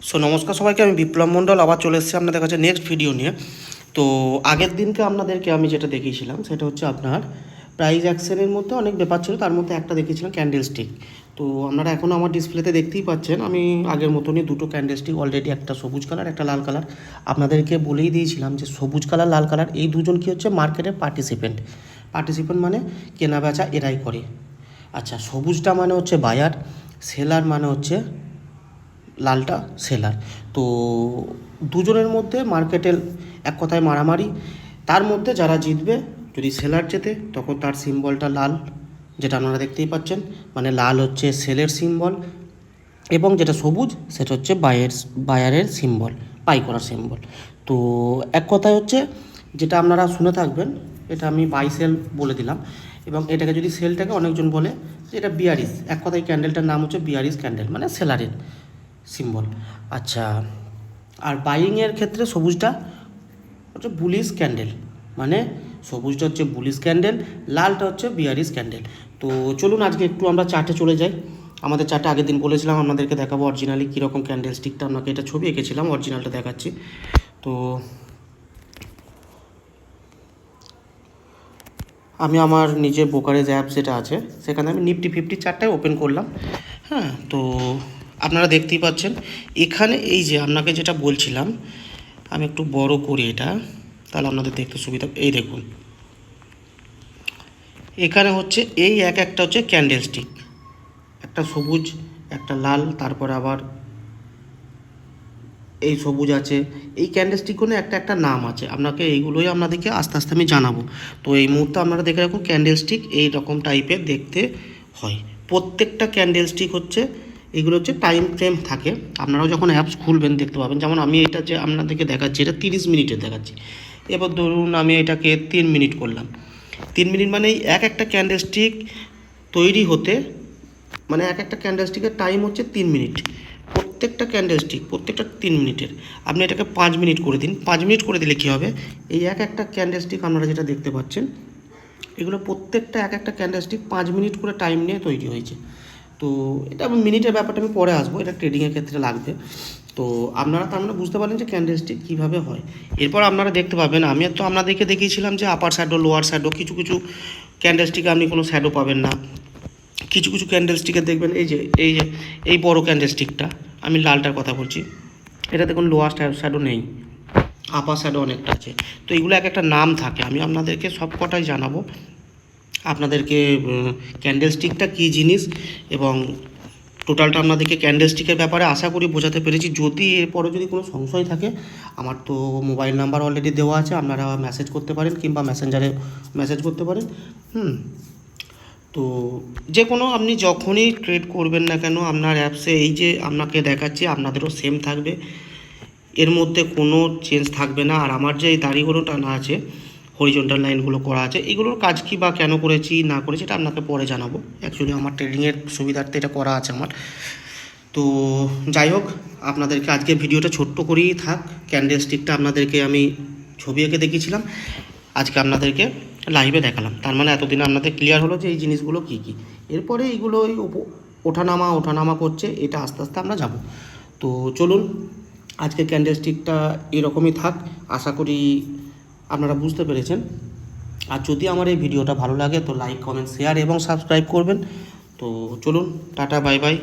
নমস্কার সবাইকে, আমি বিপ্লব মণ্ডল আবার চলে এসেছি আপনাদের কাছে নেক্সট ভিডিও নিয়ে। তো আগের দিনকে আপনাদেরকে আমি যেটা দেখিয়েছিলাম সেটা হচ্ছে আপনার প্রাইস অ্যাকশনের মধ্যে অনেক ব্যাপার ছিল, তার মধ্যে একটা দেখিয়েছিলাম ক্যান্ডেল স্টিক। তো আপনারা এখনও আমার ডিসপ্লেতে দেখতেই পাচ্ছেন আমি আগের মতনই দুটো ক্যান্ডেল স্টিক অলরেডি, একটা সবুজ কালার একটা লাল কালার। আপনাদেরকে বলেই দিয়েছিলাম যে সবুজ কালার লাল কালার এই দুজন কী হচ্ছে মার্কেটের পার্টিসিপেন্ট মানে কেনা বেচা এরাই করে। আচ্ছা, সবুজটা মানে হচ্ছে বায়ার, সেলার মানে হচ্ছে লালটা সেলার। তো দুজনের মধ্যে মার্কেটের এক কথায় মারামারি। তার মধ্যে যারা জিতবে, যদি সেলার জেতে তখন তার সিম্বলটা লাল, যেটা আপনারা দেখতেই পাচ্ছেন, মানে লাল হচ্ছে সেলের সিম্বল, এবং যেটা সবুজ সেটা হচ্ছে বায়ারের সিম্বল, বাই করার সিম্বল। তো এক কথায় হচ্ছে যেটা আপনারা শুনে থাকবেন, এটা আমি বাই সেল বলে দিলাম, এবং এটাকে যদি সেলটাকে অনেকজন বলে যে এটা বিয়ারিস, এক কথায় ক্যান্ডেলটার নাম হচ্ছে বিয়ারিস ক্যান্ডেল, মানে সেলারের সিম্বল। আচ্ছা, আর বাইংয়ের ক্ষেত্রে সবুজটা হচ্ছে বুলিশ ক্যান্ডেল, মানে সবুজটা হচ্ছে বুলিশ ক্যান্ডেল, লালটা হচ্ছে বিয়ারিশ ক্যান্ডেল। তো চলুন আজকে একটু আমরা চার্টে চলে যাই। আমাদের চার্টে আগের দিন বলেছিলাম আপনাদেরকে দেখাবো অরিজিনালি কীরকম ক্যান্ডেল স্টিকটা, আপনাকে এটা ছবি এঁকেছিলাম, অরিজিনালটা দেখাচ্ছি। তো আমি আমার নিজের ব্রোকারেজ অ্যাপ যেটা আছে সেখানে আমি নিফটি 50 চার্টটাই ওপেন করলাম। হ্যাঁ, তো আপনারা দেখতেই পাচ্ছেন এখানে এই যে আপনাকে যেটা বলছিলাম, আমি একটু বড় করি এটা, তাহলে আপনাদের দেখতে সুবিধা। এই দেখুন, এখানে হচ্ছে এই একটা হচ্ছে ক্যান্ডেল স্টিক, একটা সবুজ একটা লাল, তারপরে আবার এই সবুজ আছে। এই ক্যান্ডেল স্টিকগুলো একটা নাম আছে, আপনাকে এইগুলোই আপনাদেরকে আস্তে আস্তে আমি জানাবো। তো এই মুহূর্তে আপনারা দেখে রাখুন ক্যান্ডেল স্টিক এই রকম টাইপের দেখতে হয়। প্রত্যেকটা ক্যান্ডেল স্টিক হচ্ছে, এগুলো হচ্ছে টাইম ফ্রেম থাকে। আপনারাও যখন অ্যাপস খুলবেন দেখতে পাবেন, যেমন আমি এটা যে আপনাদেরকে দেখাচ্ছি এটা 30 মিনিটের দেখাচ্ছি। এবার ধরুন আমি এটাকে 3 মিনিট করলাম। 3 মিনিট মানে এই একটা ক্যান্ডেল স্টিক তৈরি হতে, মানে একটা ক্যান্ডেল স্টিকের টাইম হচ্ছে 3 মিনিট। প্রত্যেকটা ক্যান্ডেল স্টিক প্রত্যেকটা 3 মিনিটের। আপনি এটাকে 5 মিনিট করে দিন। 5 মিনিট করে দিলে কী হবে, এই একটা ক্যান্ডেল স্টিক আপনারা যেটা দেখতে পাচ্ছেন, এগুলো প্রত্যেকটা একটা ক্যান্ডেল স্টিক 5 মিনিট করে টাইম নিয়ে তৈরি হয়েছে। তো এটা মিনিটের ব্যাপারটা আমি পরে আসবো, এটা ট্রেডিংয়ের ক্ষেত্রে লাগবে। তো আপনারা তার মানে বুঝতে পারলেন যে ক্যান্ডেল স্টিক কীভাবে হয়। এরপর আপনারা দেখতে পাবেন, আমি তো আপনাদেরকে দেখিয়েছিলাম যে আপার শ্যাডো লোয়ার শ্যাডো, কিছু কিছু ক্যান্ডেল স্টিকে আপনি কোনো শ্যাডো পাবেন না, কিছু কিছু ক্যান্ডেল স্টিকে দেখবেন এই বড় ক্যান্ডেল স্টিকটা, আমি লালটার কথা বলছি, এটা দেখুন লোয়ার শ্যাডো নেই, আপার শ্যাডো অনেকটা আছে। তো এগুলো একটা নাম থাকে, আমি আপনাদেরকে সব কটাই জানাবো, আপনাদেরকে ক্যান্ডেল স্টিকটা কী জিনিস এবং টোটালটা আপনাদেরকে ক্যান্ডেল স্টিকের ব্যাপারে আশা করি বোঝাতে পেরেছি। যদি এরপরে যদি কোনো সংশয় থাকে, আমার তো মোবাইল নাম্বার অলরেডি দেওয়া আছে, আপনারা মেসেজ করতে পারেন কিংবা মেসেঞ্জারে মেসেজ করতে পারেন। তো যে কোনো আপনি যখনই ট্রেড করবেন না কেন আপনার অ্যাপসে এই যে আপনাকে দেখাচ্ছি আপনাদেরও সেম থাকবে, এর মধ্যে কোনো চেঞ্জ থাকবে না। আর আমার যে এই দাড়িগুলো টানা আছে, হরিজন্টাল লাইনগুলো করা আছে, এগুলোর কাজ কী বা কেন করেছি না করেছি এটা আপনাকে পরে জানাবো। অ্যাকচুয়ালি আমার ট্রেডিংয়ের সুবিধার্থে এটা করা আছে আমার। তো যাই হোক, আপনাদেরকে আজকে ভিডিওটা ছোট্ট করেই থাক। ক্যান্ডেল স্টিকটা আপনাদেরকে আমি ছবি এঁকে দেখিয়েছিলাম, আজকে আপনাদেরকে লাইভে দেখালাম। তার মানে এতদিন আপনাদের ক্লিয়ার হলো যে এই জিনিসগুলো কী কী। এরপরে এইগুলো ওঠানামা করছে, এটা আস্তে আস্তে আমরা যাব। তো চলুন আজকে ক্যান্ডেল স্টিকটা এরকমই থাক, আশা করি আপনারা বুঝতে পেরেছেন। আর যদি আমার এই ভিডিওটা ভালো লাগে তো লাইক কমেন্ট শেয়ার এবং সাবস্ক্রাইব করবেন। তো চলুন, টাটা বাই বাই।